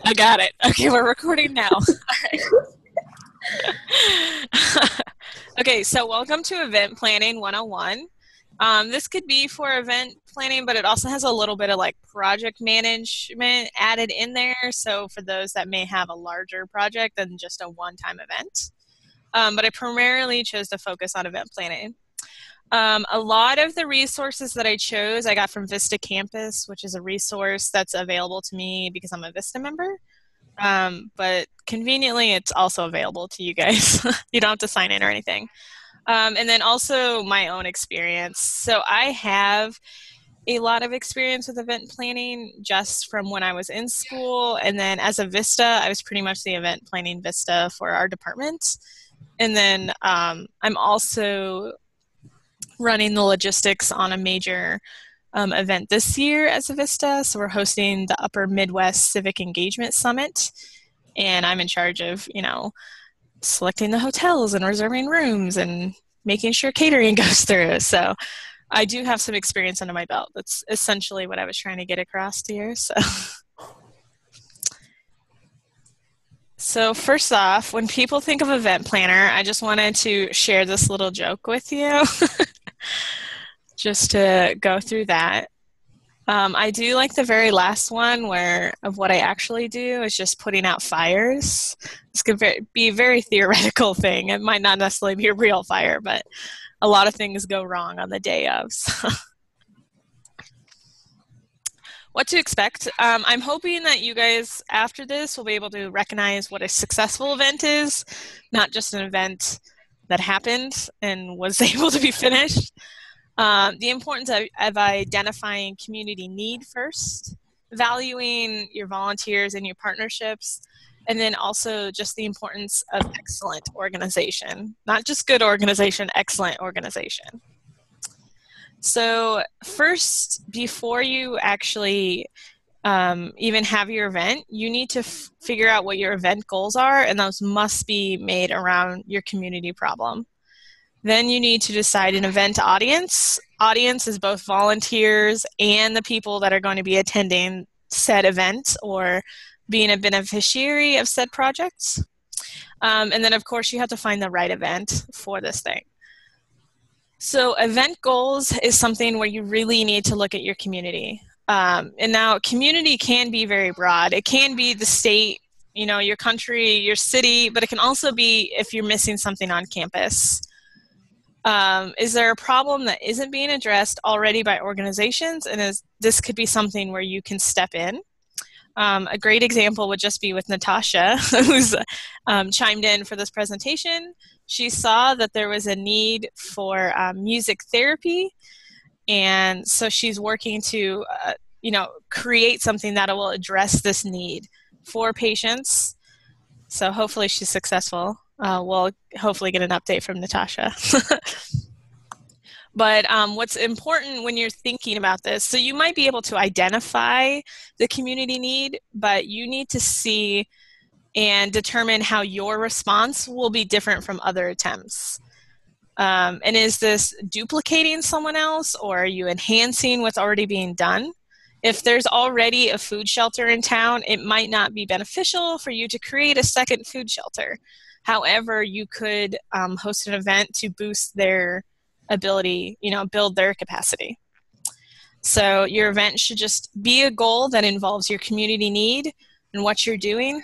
I got it. Okay, we're recording now. All right. Okay, so welcome to Event Planning 101. This could be for event planning, but it also has a little bit of like project management added in there. So for those that may have a larger project than just a one-time event. But I primarily chose to focus on event planning. A lot of the resources that I chose, I got from Vista Campus, which is a resource that's available to me because I'm a Vista member. But conveniently, it's also available to you guys. You don't have to sign in or anything. And then also my own experience. So I have a lot of experience with event planning just from when I was in school. And then as a Vista, I was pretty much the event planning Vista for our department. And then I'm also running the logistics on a major event this year as a Vista. So we're hosting the Upper Midwest Civic Engagement Summit. And I'm in charge of, selecting the hotels and reserving rooms and making sure catering goes through. So I do have some experience under my belt. That's essentially what I was trying to get across here. So first off, when people think of event planner, I just wanted to share this little joke with you just to go through that. I do like the very last one where of what I actually do is just putting out fires. This could be a very theoretical thing. It might not necessarily be a real fire, but a lot of things go wrong on the day of. So. What to expect. I'm hoping that you guys after this will be able to recognize what a successful event is, not just an event that happened and was able to be finished. The importance of identifying community need first, valuing your volunteers and your partnerships, and then also just the importance of excellent organization, not just good organization, excellent organization. So first, before you actually even have your event, you need to figure out what your event goals are, and those must be made around your community problem. Then you need to decide an event audience. Audience is both volunteers and the people that are going to be attending said event or being a beneficiary of said projects. And then, of course, you have to find the right event for this thing. So event goals is something where you really need to look at your community. And now community can be very broad. It can be the state, your country, your city, but it can also be if you're missing something on campus. Is there a problem that isn't being addressed already by organizations? And this could be something where you can step in. A great example would just be with Natasha, who's chimed in for this presentation. She saw that there was a need for music therapy, and so she's working to, create something that will address this need for patients. So hopefully she's successful. We'll hopefully get an update from Natasha. But what's important when you're thinking about this, so you might be able to identify the community need, but you need to see and determine how your response will be different from other attempts. And is this duplicating someone else, or are you enhancing what's already being done? If there's already a food shelter in town, it might not be beneficial for you to create a second food shelter. However, you could host an event to boost their ability, build their capacity. So your event should just be a goal that involves your community need and what you're doing,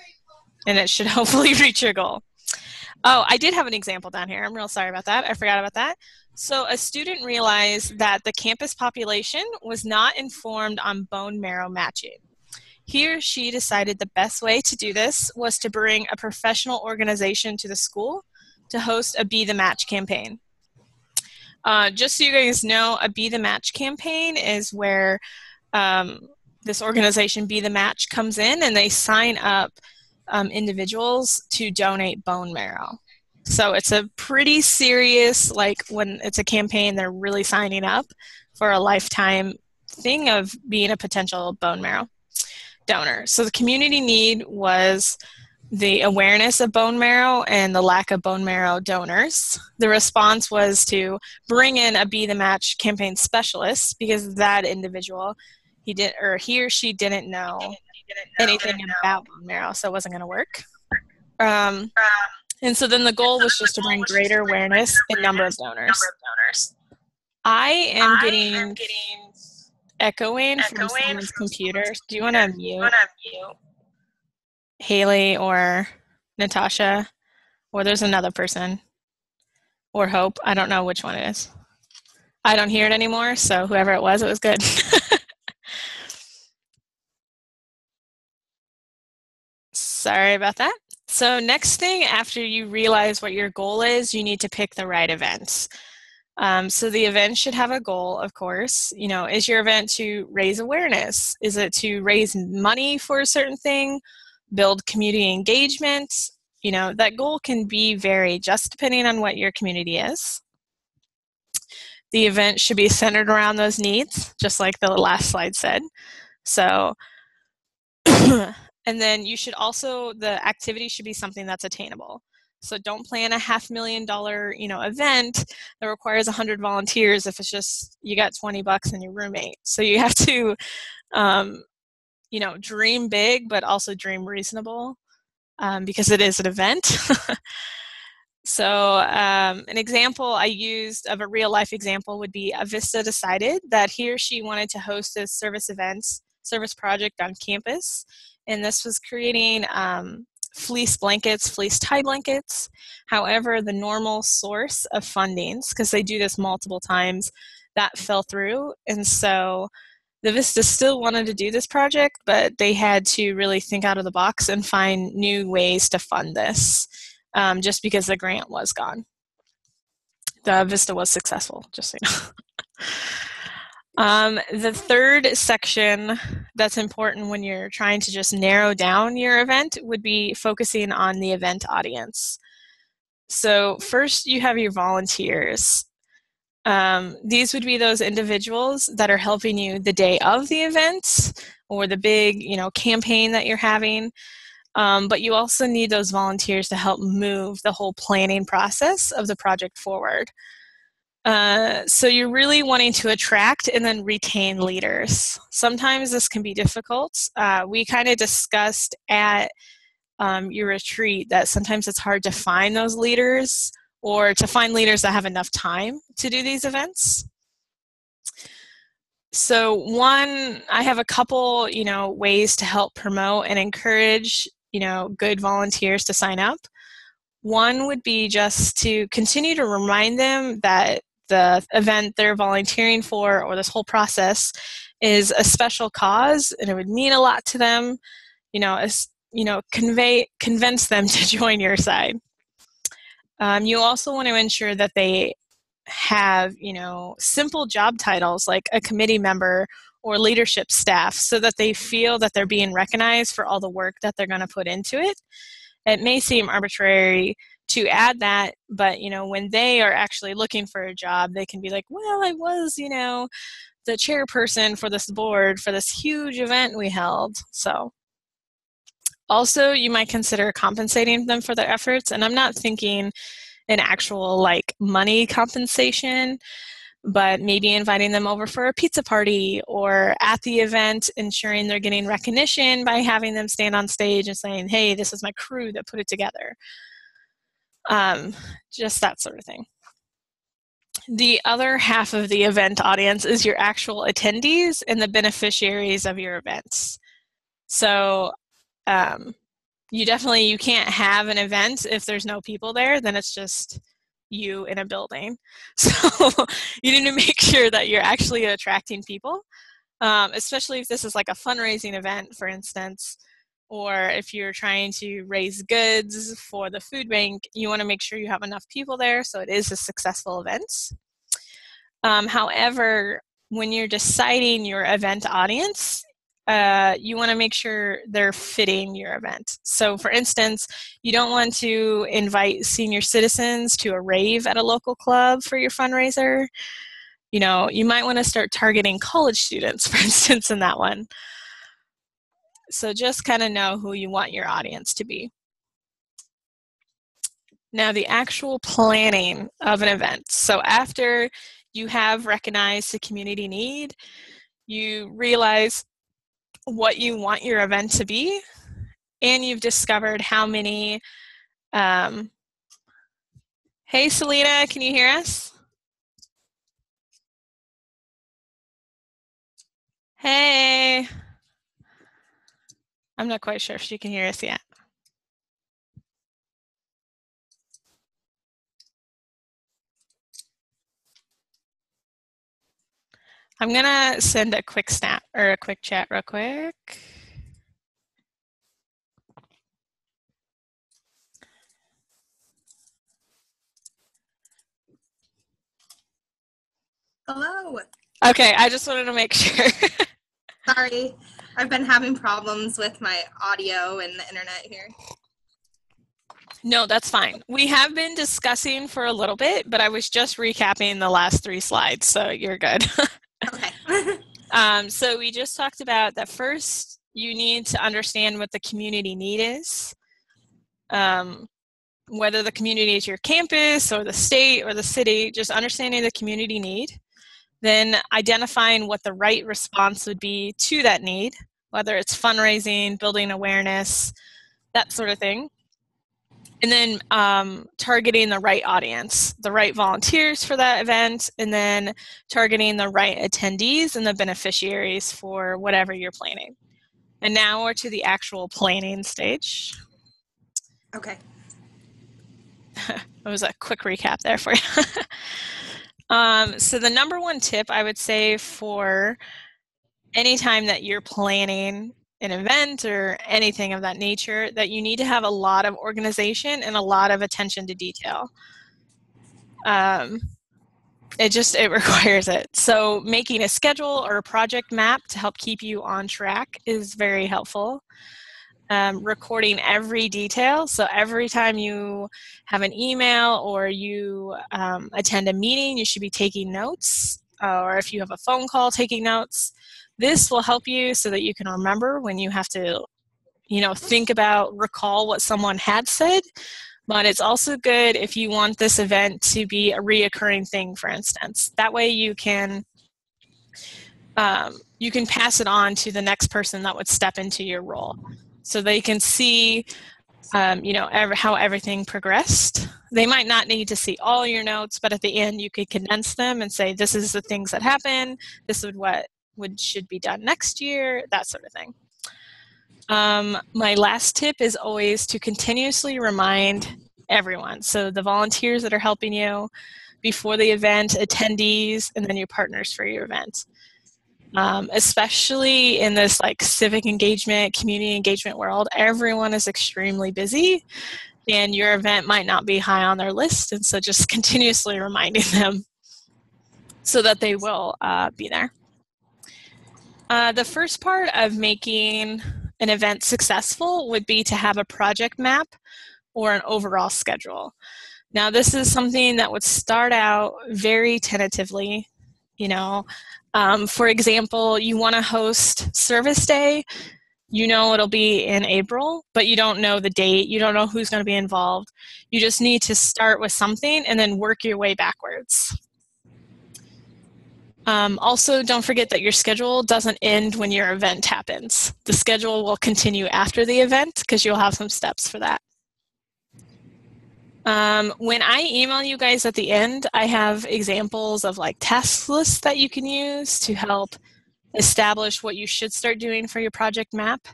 and it should hopefully reach your goal. Oh, I did have an example down here. I'm real sorry about that. I forgot about that. So a student realized that the campus population was not informed on bone marrow matching. He or she decided the best way to do this was to bring a professional organization to the school to host a Be the Match campaign. Just so you guys know, a Be the Match campaign is where this organization Be the Match comes in and they sign up individuals to donate bone marrow. So it's a pretty serious, like when it's a campaign, they're really signing up for a lifetime thing of being a potential bone marrow donor. So the community need was the awareness of bone marrow and the lack of bone marrow donors. The response was to bring in a Be the Match campaign specialist because that individual, he or she didn't know anything about bone marrow, so it wasn't going to work. And so then the goal was just to bring greater awareness in number of donors. I am getting echoing from someone's computer. Do you want to mute Haley or Natasha? Or there's another person. Or Hope. I don't know which one it is. I don't hear it anymore, so whoever it was good. Sorry about that. So next thing, after you realize what your goal is, you need to pick the right events. So the event should have a goal, of course. You know, is your event to raise awareness? Is it to raise money for a certain thing? Build community engagement? You know, that goal can be varied just depending on what your community is. The event should be centered around those needs, just like the last slide said. So, and then you should also, the activity should be something that's attainable. So don't plan a $500,000, you know, event that requires 100 volunteers if it's just you got 20 bucks and your roommate. So you have to, you know, dream big, but also dream reasonable because it is an event. So an example I used of a real life example would be Avista decided that he or she wanted to host a service project on campus. And this was creating fleece blankets, fleece tie blankets. However, the normal source of fundings, because they do this multiple times, that fell through. And so the Vista still wanted to do this project, but they had to really think out of the box and find new ways to fund this. Just because the grant was gone. The Vista was successful, just so you know. The third section that's important when you're trying to just narrow down your event would be focusing on the event audience. So first you have your volunteers. These would be those individuals that are helping you the day of the event or the big, you know, campaign that you're having. But you also need those volunteers to help move the whole planning process of the project forward. So you're really wanting to attract and then retain leaders. Sometimes this can be difficult. We kind of discussed at your retreat that sometimes it's hard to find those leaders or to find leaders that have enough time to do these events. So one, I have a couple, you know, ways to help promote and encourage, you know, good volunteers to sign up. One would be just to continue to remind them that the event they're volunteering for or this whole process is a special cause and it would mean a lot to them, you know, convince them to join your side. You also want to ensure that they have, you know, simple job titles like a committee member or leadership staff so that they feel that they're being recognized for all the work that they're going to put into it. It may seem arbitrary to add that, but, you know, when they are actually looking for a job, they can be like, well, I was, you know, the chairperson for this board for this huge event we held. So also you might consider compensating them for their efforts. And I'm not thinking an actual like money compensation, but maybe inviting them over for a pizza party or at the event, ensuring they're getting recognition by having them stand on stage and saying, hey, this is my crew that put it together. Just that sort of thing. The other half of the event audience is your actual attendees and the beneficiaries of your events. So you can't have an event if there's no people there, then it's just you in a building. So you need to make sure that you're actually attracting people, especially if this is like a fundraising event, for instance, or if you're trying to raise goods for the food bank, you want to make sure you have enough people there so it is a successful event. However, when you're deciding your event audience, you want to make sure they're fitting your event. So for instance, you don't want to invite senior citizens to a rave at a local club for your fundraiser. You know, you might want to start targeting college students, for instance, in that one. So just kind of know who you want your audience to be. Now, the actual planning of an event. So after you have recognized the community need, you realize what you want your event to be, and you've discovered how many, hey Selena, can you hear us? Hey. I'm not quite sure if she can hear us yet. I'm gonna send a quick snap or a quick chat real quick. Hello. Okay, I just wanted to make sure. Sorry, I've been having problems with my audio and the internet here. No, that's fine. We have been discussing for a little bit, but I was just recapping the last 3 slides, so you're good. Okay. So we just talked about that first, you need to understand what the community need is. Whether the community is your campus or the state or the city, just understanding the community need. Then identifying what the right response would be to that need, whether it's fundraising, building awareness, that sort of thing. And then targeting the right audience, the right volunteers for that event, and then targeting the right attendees and the beneficiaries for whatever you're planning. And now we're to the actual planning stage. Okay. It was a quick recap there for you. So the number one tip I would say for anytime that you're planning an event or anything of that nature, that you need to have a lot of organization and a lot of attention to detail. It requires it. So making a schedule or a project map to help keep you on track is very helpful. Recording every detail. So every time you have an email or you attend a meeting, you should be taking notes, or if you have a phone call, taking notes. This will help you so that you can remember when you have to, think about, recall what someone had said. But it's also good if you want this event to be a reoccurring thing, for instance. That way you can pass it on to the next person that would step into your role. So they can see, how everything progressed. They might not need to see all your notes, but at the end you could condense them and say, this is the things that happened, this is what should be done next year, that sort of thing. My last tip is always to continuously remind everyone. So the volunteers that are helping you before the event, attendees, and then your partners for your event. Especially in this civic engagement, community engagement world, everyone is extremely busy and your event might not be high on their list. And so just continuously reminding them so that they will be there. The first part of making an event successful would be to have a project map or an overall schedule. Now, this is something that would start out very tentatively. For example, you want to host Service Day. It'll be in April, but you don't know the date. You don't know who's going to be involved. You just need to start with something and then work your way backwards. Also, don't forget that your schedule doesn't end when your event happens. The schedule will continue after the event because you'll have some steps for that. When I email you guys at the end, I have examples of task lists that you can use to help establish what you should start doing for your project map.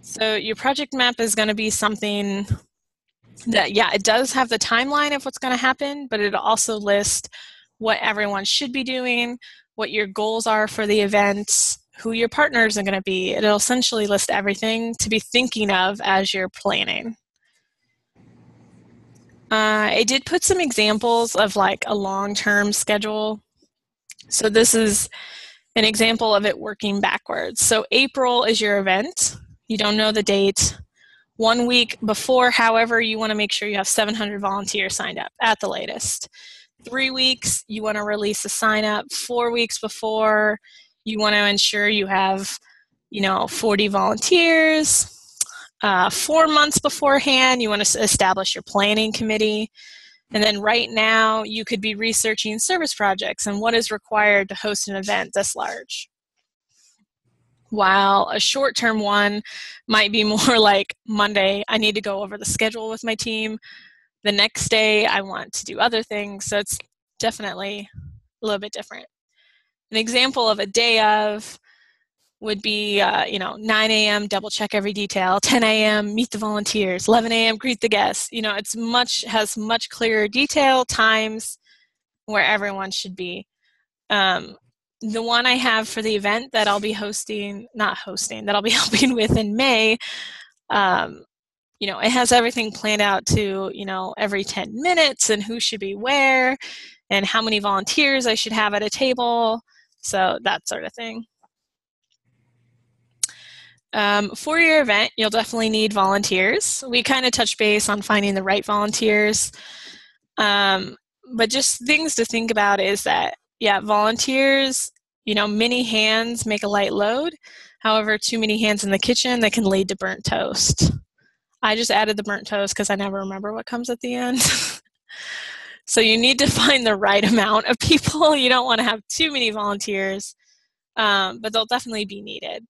So your project map is going to be something that, it does have the timeline of what's going to happen, but it'll also list what everyone should be doing, what your goals are for the event, who your partners are going to be. It'll essentially list everything to be thinking of as you're planning. I did put some examples of a long-term schedule. So this is an example of it working backwards. So April is your event. You don't know the date. 1 week before, however, you want to make sure you have 700 volunteers signed up at the latest. 3 weeks, you want to release a sign up. 4 weeks before, you want to ensure you have, 40 volunteers. 4 months beforehand, you want to establish your planning committee. And then right now, you could be researching service projects and what is required to host an event this large. while a short-term one might be more like Monday, I need to go over the schedule with my team. The next day, I want to do other things. So it's definitely a little bit different. An example of a day of would be, 9 a.m., double check every detail, 10 a.m., meet the volunteers, 11 a.m., greet the guests. Has much clearer detail, times where everyone should be. The one I have for the event that I'll be that I'll be helping with in May, it has everything planned out to, every 10 minutes and who should be where and how many volunteers I should have at a table. So that sort of thing. For your event, you'll definitely need volunteers. We kind of touch base on finding the right volunteers. But just things to think about is that, volunteers, many hands make a light load. However, too many hands in the kitchen, that can lead to burnt toast. I just added the burnt toast because I never remember what comes at the end. So you need to find the right amount of people. You don't want to have too many volunteers, but they'll definitely be needed.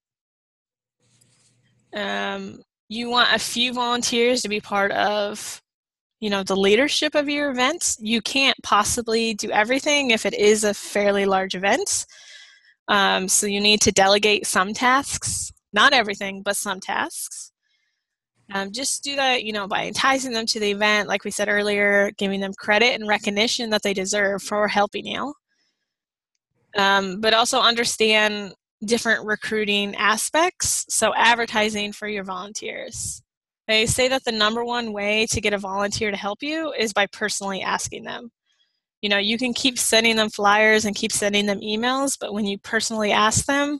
You want a few volunteers to be part of, the leadership of your events. You can't possibly do everything if it is a fairly large event. So you need to delegate some tasks, not everything, but some tasks. Just do that, by enticing them to the event, like we said earlier, giving them credit and recognition that they deserve for helping you. But also understand different recruiting aspects. So advertising for your volunteers. They say that the number one way to get a volunteer to help you is by personally asking them. You can keep sending them flyers and keep sending them emails, but when you personally ask them,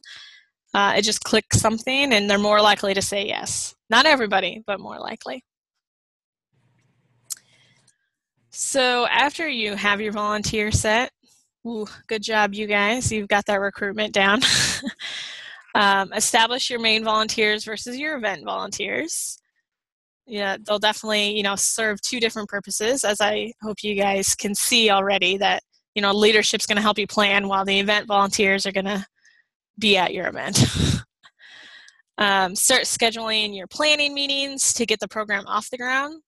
it just clicks something and they're more likely to say yes. Not everybody, but more likely. So after you have your volunteer set, good job, you guys. You've got that recruitment down. Establish your main volunteers versus your event volunteers. Yeah, they'll definitely, serve two different purposes, as I hope you guys can see already that, leadership's going to help you plan while the event volunteers are going to be at your event. Start scheduling your planning meetings to get the program off the ground.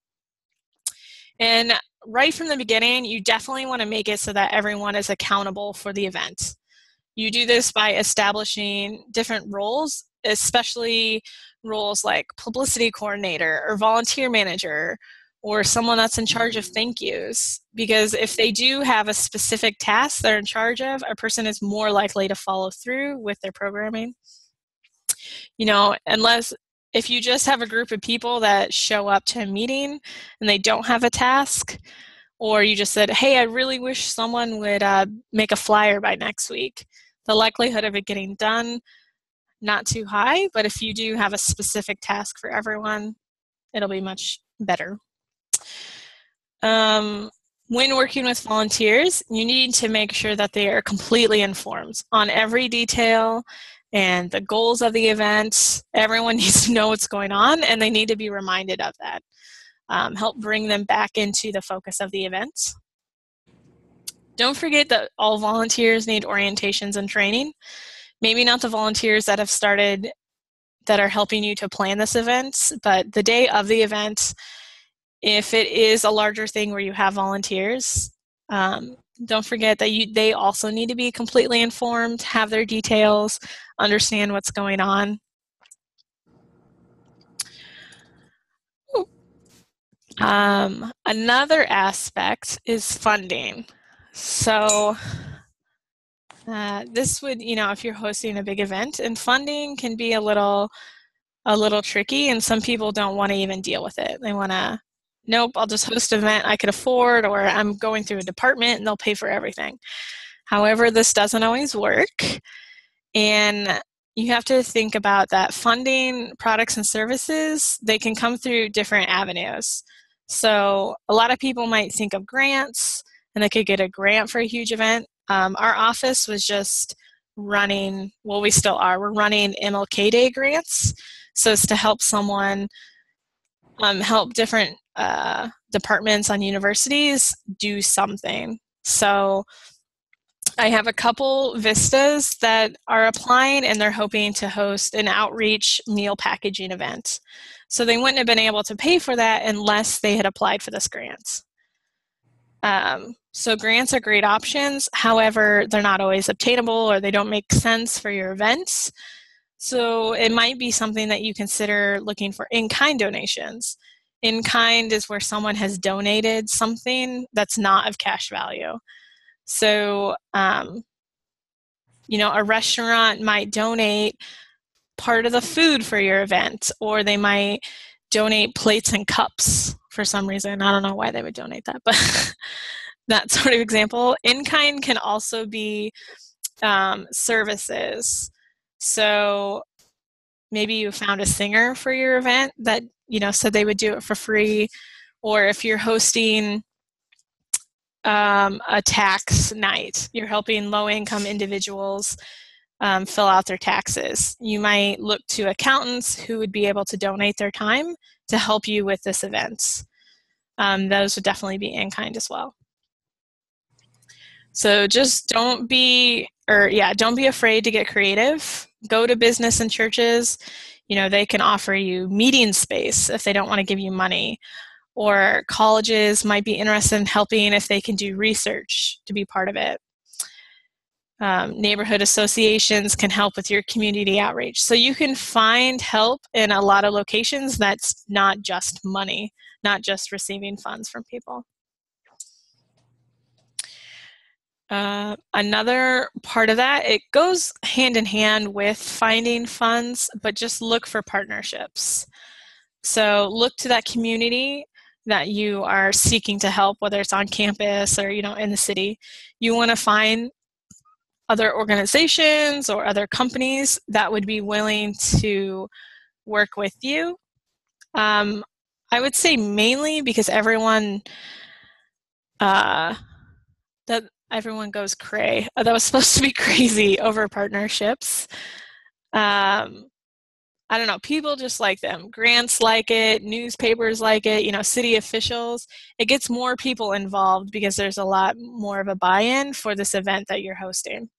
And right from the beginning, you definitely want to make it so that everyone is accountable for the event. You do this by establishing different roles, especially roles like publicity coordinator or volunteer manager or someone that's in charge of thank yous. Because if they do have a specific task they're in charge of, a person is more likely to follow through with their programming. Unless if you just have a group of people that show up to a meeting and they don't have a task, or you just said, hey, I really wish someone would make a flyer by next week, the likelihood of it getting done, not too high, but if you do have a specific task for everyone, it'll be much better. When working with volunteers, you need to make sure that they are completely informed on every detail and the goals of the event. Everyone needs to know what's going on, and they need to be reminded of that. Help bring them back into the focus of the event. Don't forget that all volunteers need orientations and training. Maybe not the volunteers that have started that are helping you to plan this event, but the day of the event, if it is a larger thing where you have volunteers, don't forget that they also need to be completely informed, have their details, understand what's going on. Another aspect is funding. So this would, if you're hosting a big event, and funding can be a little tricky, and some people don't want to even deal with it. They want to, nope, I'll just host an event I could afford, or I'm going through a department and they'll pay for everything. However, this doesn't always work, and you have to think about that funding products and services, they can come through different avenues. So a lot of people might think of grants, and they could get a grant for a huge event. Our office was just running, well, we still are, we're running MLK Day grants. So it's to help someone, help different departments on universities do something. So I have a couple vistas that are applying, and they're hoping to host an outreach meal packaging event. So they wouldn't have been able to pay for that unless they had applied for this grant. So grants are great options. However, they're not always obtainable, or they don't make sense for your events. So it might be something that you consider looking for in-kind donations. In-kind is where someone has donated something that's not of cash value. So, a restaurant might donate part of the food for your event, or they might donate plates and cups for some reason. I don't know why they would donate that, but that sort of example. In-kind can also be services. So maybe you found a singer for your event that, said they would do it for free, or if you're hosting a tax night, you're helping low-income individuals fill out their taxes. You might look to accountants who would be able to donate their time to help you with this event. Those would definitely be in-kind as well. So just don't be afraid to get creative. Go to business and churches. They can offer you meeting space if they don't want to give you money. Or colleges might be interested in helping if they can do research to be part of it. Neighborhood associations can help with your community outreach. So you can find help in a lot of locations that's not just money, not just receiving funds from people. Another part of that, it goes hand in hand with finding funds, but just look for partnerships. So look to that community that you are seeking to help, whether it's on campus or, in the city. You want to find other organizations or other companies that would be willing to work with you. I would say mainly because everyone goes cray. That was supposed to be crazy over partnerships. I don't know, people just like them. Grants like it, newspapers like it, city officials. It gets more people involved because there's a lot more of a buy-in for this event that you're hosting.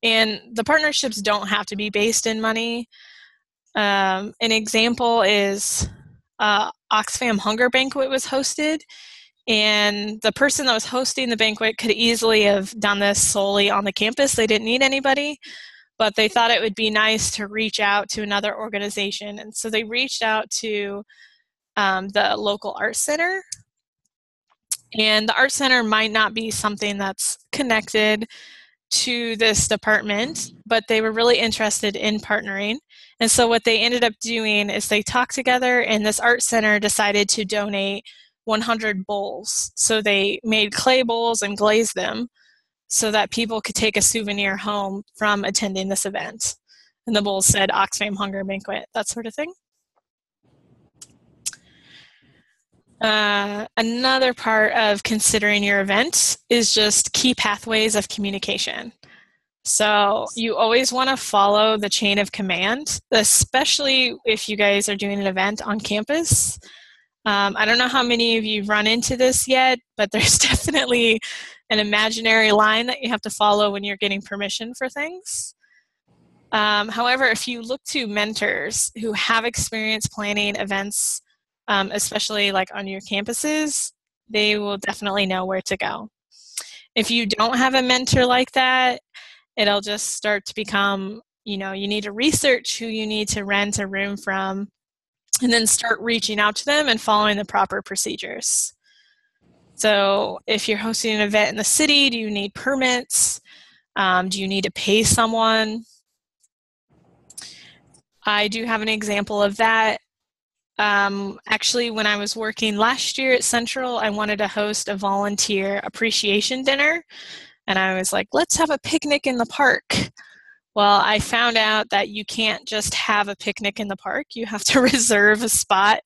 And the partnerships don't have to be based in money. An example is Oxfam Hunger Banquet was hosted, and the person that was hosting the banquet could easily have done this solely on the campus. They didn't need anybody, but they thought it would be nice to reach out to another organization. And so they reached out to the local art center. And the art center might not be something that's connected to this department, but they were really interested in partnering. And so what they ended up doing is they talked together, and this art center decided to donate 100 bowls. So they made clay bowls and glazed them so that people could take a souvenir home from attending this event. And the bowls said Oxfam Hunger Banquet, that sort of thing. Another part of considering your event is just key pathways of communication. So you always want to follow the chain of command, especially if you guys are doing an event on campus. I don't know how many of you run into this yet, but there's definitely an imaginary line that you have to follow when you're getting permission for things. However, if you look to mentors who have experience planning events, especially like on your campuses, they will definitely know where to go. If you don't have a mentor like that, it'll just start to become, you need to research who you need to rent a room from, and then start reaching out to them and following the proper procedures. So if you're hosting an event in the city, do you need permits? Do you need to pay someone? I do have an example of that. Actually, when I was working last year at Central, I wanted to host a volunteer appreciation dinner. And I was like, let's have a picnic in the park. Well, I found out that you can't just have a picnic in the park. You have to reserve a spot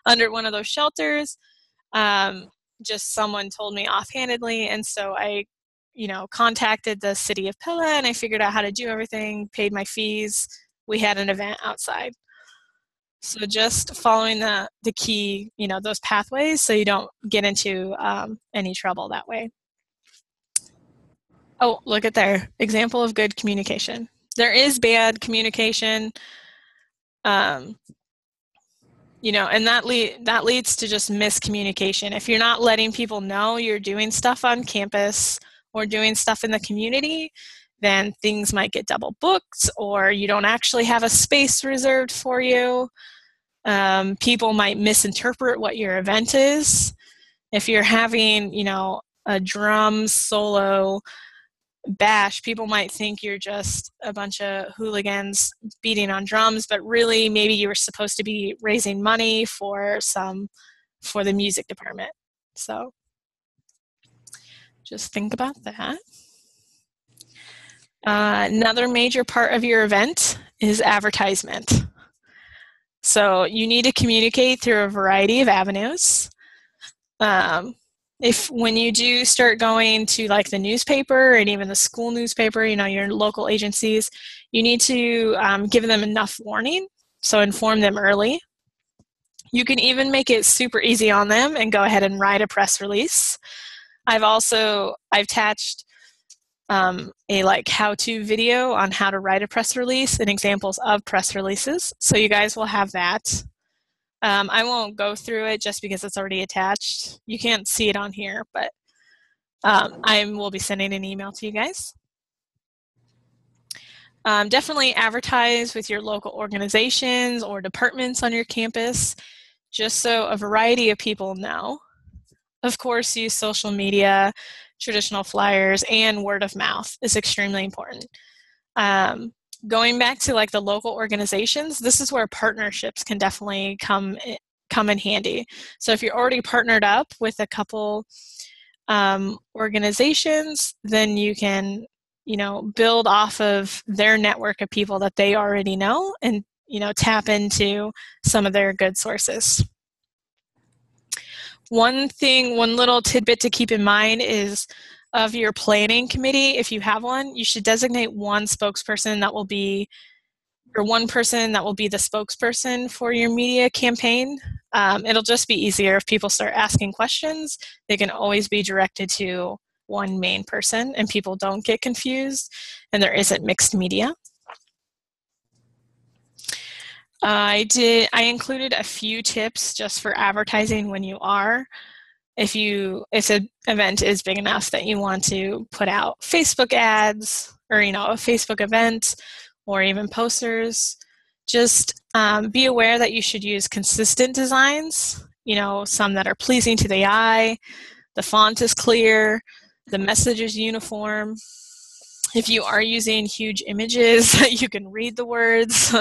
under one of those shelters. Just someone told me offhandedly. And so I, contacted the city of Pella, and I figured out how to do everything, paid my fees. We had an event outside. So just following the key, those pathways so you don't get into any trouble that way. Oh, look at there. Example of good communication. There is bad communication, um, and that leads to just miscommunication. If you're not letting people know you're doing stuff on campus or doing stuff in the community, then things might get double booked, or you don't actually have a space reserved for you. People might misinterpret what your event is. If you're having, a drum solo bash, people might think you're just a bunch of hooligans beating on drums, but really maybe you were supposed to be raising money for the music department. So just think about that. Another major part of your event is advertisement. So you need to communicate through a variety of avenues. If when you do start going to like the newspaper and even the school newspaper, your local agencies, you need to give them enough warning. So inform them early. You can even make it super easy on them and go ahead and write a press release. I've attached a like how-to video on how to write a press release and examples of press releases. So you guys will have that. I won't go through it just because it's already attached. You can't see it on here, but I will be sending an email to you guys. Definitely advertise with your local organizations or departments on your campus, just so a variety of people know. Of course, use social media, traditional flyers, and word of mouth is extremely important. Going back to like the local organizations, this is where partnerships can definitely come in handy. So if you're already partnered up with a couple organizations, then you can, build off of their network of people that they already know and, tap into some of their good sources. One little tidbit to keep in mind is of your planning committee, if you have one, you should designate one spokesperson that will be, or one person that will be the spokesperson for your media campaign. It'll just be easier if people start asking questions. They can always be directed to one main person and people don't get confused and there isn't mixed media. I included a few tips just for advertising when you are. If an event is big enough that you want to put out Facebook ads or, a Facebook event or even posters, just be aware that you should use consistent designs, some that are pleasing to the eye, the font is clear, the message is uniform. If you are using huge images that you can read the words,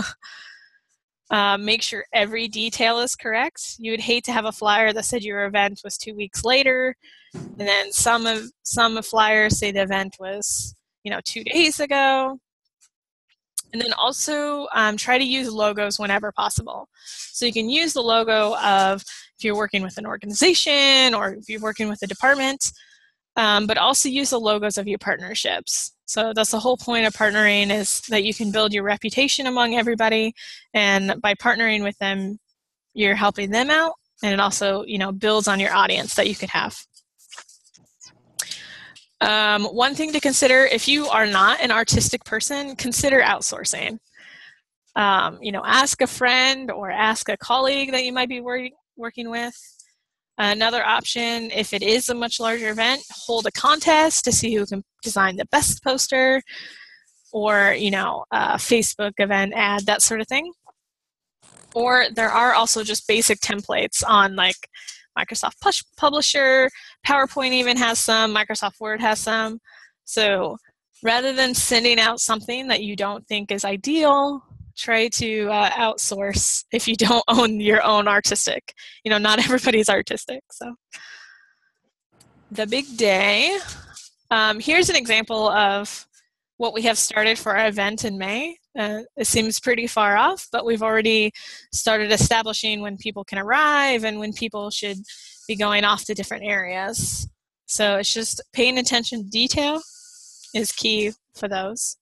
make sure every detail is correct. You would hate to have a flyer that said your event was 2 weeks later, and then some flyers say the event was 2 days ago. And then also try to use logos whenever possible. So you can use the logo of if you're working with an organization or if you're working with a department, but also use the logos of your partnerships. So that's the whole point of partnering, is that you can build your reputation among everybody, and by partnering with them, you're helping them out, and it also builds on your audience that you could have. One thing to consider, if you are not an artistic person, consider outsourcing. Ask a friend or ask a colleague that you might be working with. Another option, if it is a much larger event, hold a contest to see who can design the best poster, or a Facebook event ad, that sort of thing. Or there are also just basic templates on like Microsoft Publisher, PowerPoint even has some, Microsoft Word has some. So rather than sending out something that you don't think is ideal, try to outsource if you don't own your own artistic. Not everybody's artistic. So the big day. Here's an example of what we have started for our event in May. It seems pretty far off, but we've already started establishing when people can arrive and when people should be going off to different areas. So it's just paying attention to detail is key for those.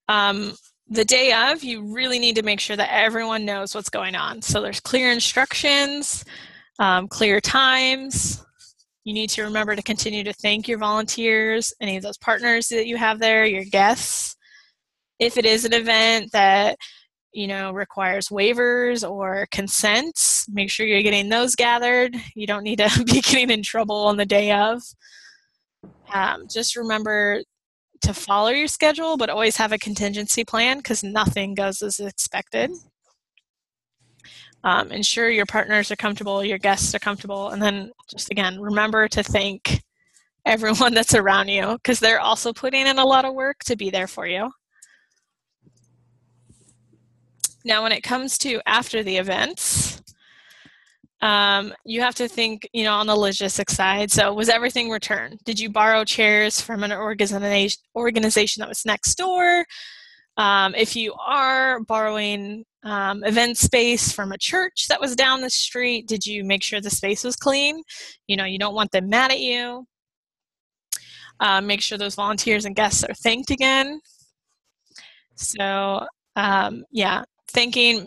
The day of, you really need to make sure that everyone knows what's going on. So there's clear instructions, clear times, You need to remember to continue to thank your volunteers, any of those partners that you have there, your guests. If it is an event that requires waivers or consents, make sure you're getting those gathered. You don't need to be getting in trouble on the day of. Just remember to follow your schedule, but always have a contingency plan because nothing goes as expected. Ensure your partners are comfortable, your guests are comfortable, and then just again, remember to thank everyone that's around you because they're also putting in a lot of work to be there for you. Now, when it comes to after the events, you have to think, on the logistics side. So was everything returned? Did you borrow chairs from an organization that was next door? If you are borrowing event space from a church that was down the street, did you make sure the space was clean? You don't want them mad at you. Make sure those volunteers and guests are thanked again. So yeah,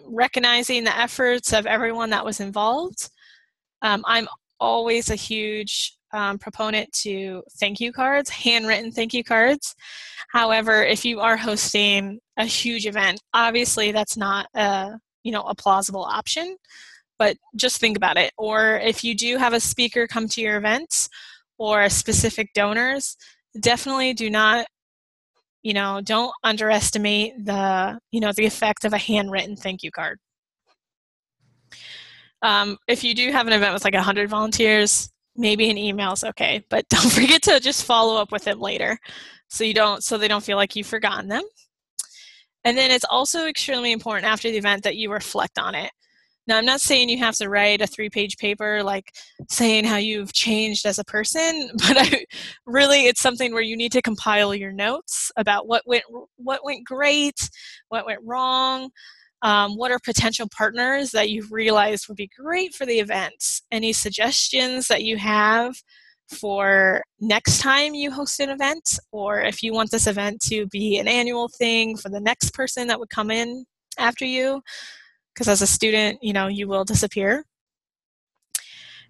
recognizing the efforts of everyone that was involved. I'm always a huge proponent to thank you cards, handwritten thank you cards. However, if you are hosting a huge event, obviously that's not a plausible option, but just think about it. Or if you do have a speaker come to your events or specific donors, definitely do not, don't underestimate the effect of a handwritten thank you card. If you do have an event with like 100 volunteers, maybe an email is okay, but don't forget to just follow up with them later so they don't feel like you've forgotten them. And then it's also extremely important after the event that you reflect on it. Now, I'm not saying you have to write a 3-page paper like saying how you've changed as a person, but really it's something where you need to compile your notes about what went great, what went wrong, what are potential partners that you've realized would be great for the events, any suggestions that you have for next time you host an event, or if you want this event to be an annual thing for the next person that would come in after you. Because as a student, you will disappear.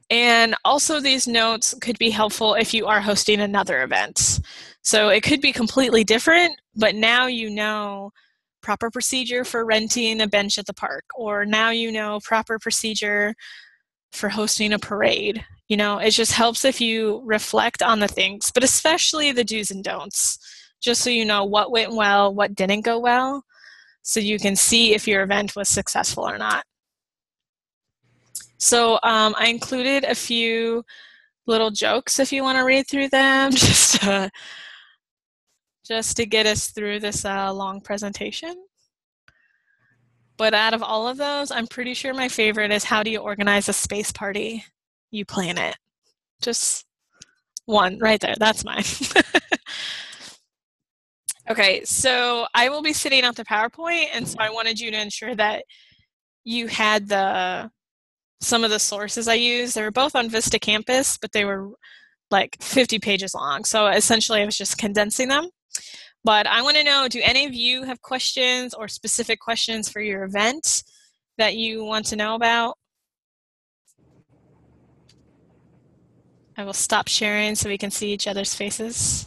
And also these notes could be helpful if you are hosting another event. So it could be completely different, but now you know proper procedure for renting a bench at the park, or now you know proper procedure for hosting a parade. It just helps if you reflect on the things, but especially the do's and don'ts, just so you know what went well, what didn't go well, so you can see if your event was successful or not. So I included a few little jokes if you want to read through them, just to get us through this long presentation. But out of all of those, I'm pretty sure my favorite is how do you organize a space party? You plan it. Just one right there. That's mine. Okay, so I will be sitting out the PowerPoint, and so I wanted you to ensure that you had some of the sources I used. They were both on Vista Campus, but they were like 50 pages long. So essentially I was just condensing them. But I want to know, do any of you have questions or specific questions for your event that you want to know about? I will stop sharing so we can see each other's faces.